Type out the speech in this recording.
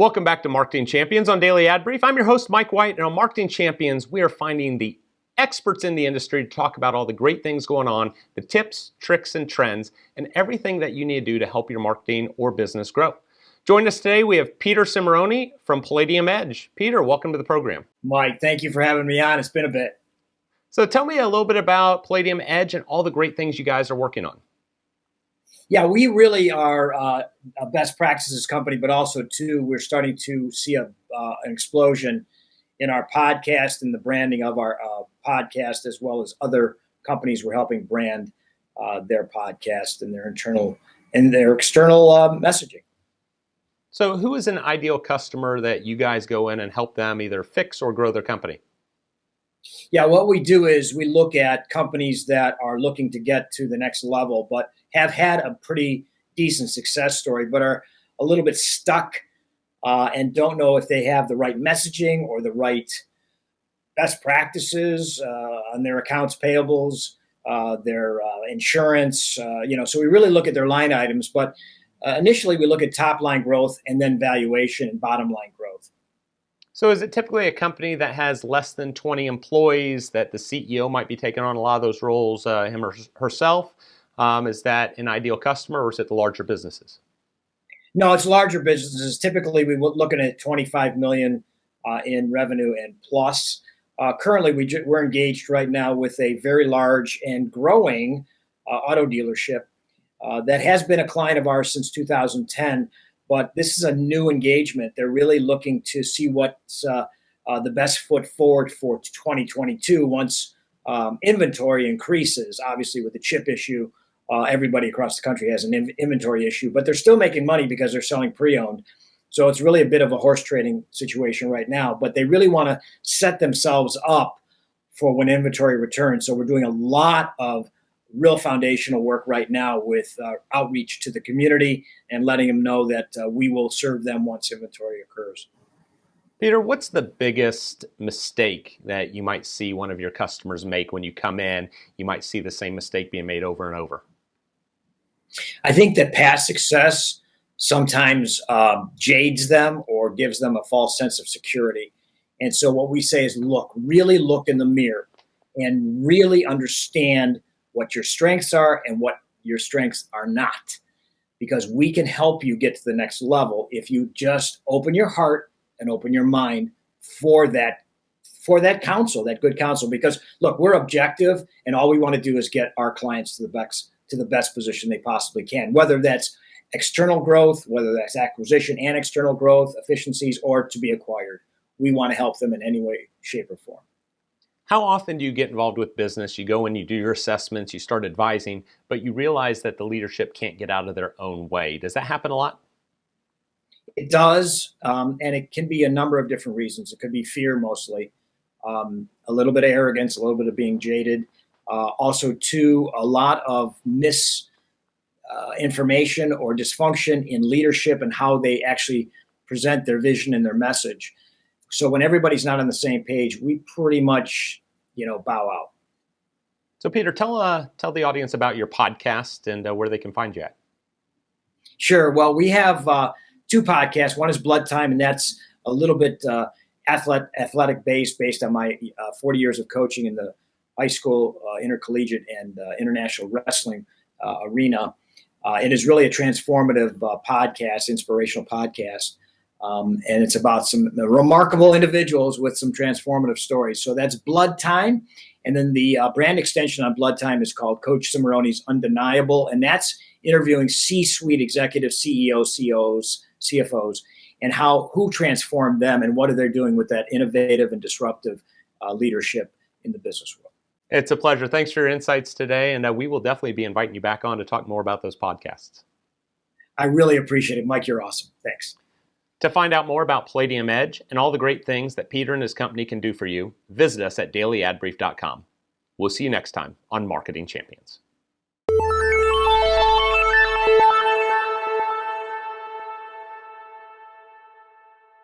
Welcome back to Marketing Champions on Daily Ad Brief. I'm your host, Mike White, and on Marketing Champions, we are finding the experts in the industry to talk about all the great things going on, the tips, tricks, and trends, and everything that you need to do to help your marketing or business grow. Joining us today, we have Peter Cimoroni from Palladium Edge. Peter, welcome to the program. Mike, thank you for having me on. It's been a bit. So tell me a little bit about Palladium Edge and all the great things you guys are working on. Yeah, we really are a best practices company, but also, too, we're starting to see an explosion in our podcast and the branding of our podcast, as well as other companies we're helping brand their podcast and their internal and their external messaging. So who is an ideal customer that you guys go in and help them either fix or grow their company? Yeah, what we do is we look at companies that are looking to get to the next level, but have had a pretty decent success story, but are a little bit stuck and don't know if they have the right messaging or the right best practices on their accounts payables, their insurance. So we really look at their line items, but initially we look at top line growth and then valuation and bottom line growth. So is it typically a company that has less than 20 employees that the CEO might be taking on a lot of those roles him or herself? Is that an ideal customer, or is it the larger businesses? No, it's larger businesses. Typically, we're looking at 25 million in revenue and plus. Currently, we're engaged right now with a very large and growing auto dealership that has been a client of ours since 2010. But this is a new engagement. They're really looking to see what's the best foot forward for 2022 once inventory increases. Obviously, with the chip issue, everybody across the country has an inventory issue, but they're still making money because they're selling pre-owned. So it's really a bit of a horse trading situation right now, but they really want to set themselves up for when inventory returns. So we're doing a lot of real foundational work right now with outreach to the community and letting them know that we will serve them once inventory occurs. Peter, what's the biggest mistake that you might see one of your customers make when you come in? You might see the same mistake being made over and over. I think that past success sometimes jades them or gives them a false sense of security. And so what we say is, really look in the mirror and really understand what your strengths are and what your strengths are not. Because we can help you get to the next level if you just open your heart and open your mind for that counsel, that good counsel. Because look, we're objective, and all we want to do is get our clients to the best position they possibly can, whether that's external growth, whether that's acquisition and external growth, efficiencies, or to be acquired. We want to help them in any way, shape, or form. How often do you get involved with business? You go in, you do your assessments, you start advising, but you realize that the leadership can't get out of their own way. Does that happen a lot? It does, and it can be a number of different reasons. It could be fear mostly, a little bit of arrogance, a little bit of being jaded. Also, too, a lot of misinformation or dysfunction in leadership and how they actually present their vision and their message. So when everybody's not on the same page, we pretty much, bow out. So, Peter, tell the audience about your podcast and where they can find you at. Sure. Well, we have two podcasts. One is Blood Time, and that's a little bit athletic based on my 40 years of coaching in the high school, intercollegiate, and international wrestling arena. It is really a transformative podcast, inspirational podcast. And it's about some remarkable individuals with some transformative stories. So that's Blood Time. And then the brand extension on Blood Time is called Coach Cimoroni's Undeniable. And that's interviewing C-suite executives, CEOs, COOs, CFOs, and who transformed them and what are they doing with that innovative and disruptive leadership in the business world. It's a pleasure. Thanks for your insights today. And we will definitely be inviting you back on to talk more about those podcasts. I really appreciate it. Mike, you're awesome. Thanks. To find out more about Palladium Edge and all the great things that Peter and his company can do for you, visit us at dailyadbrief.com. We'll see you next time on Marketing Champions.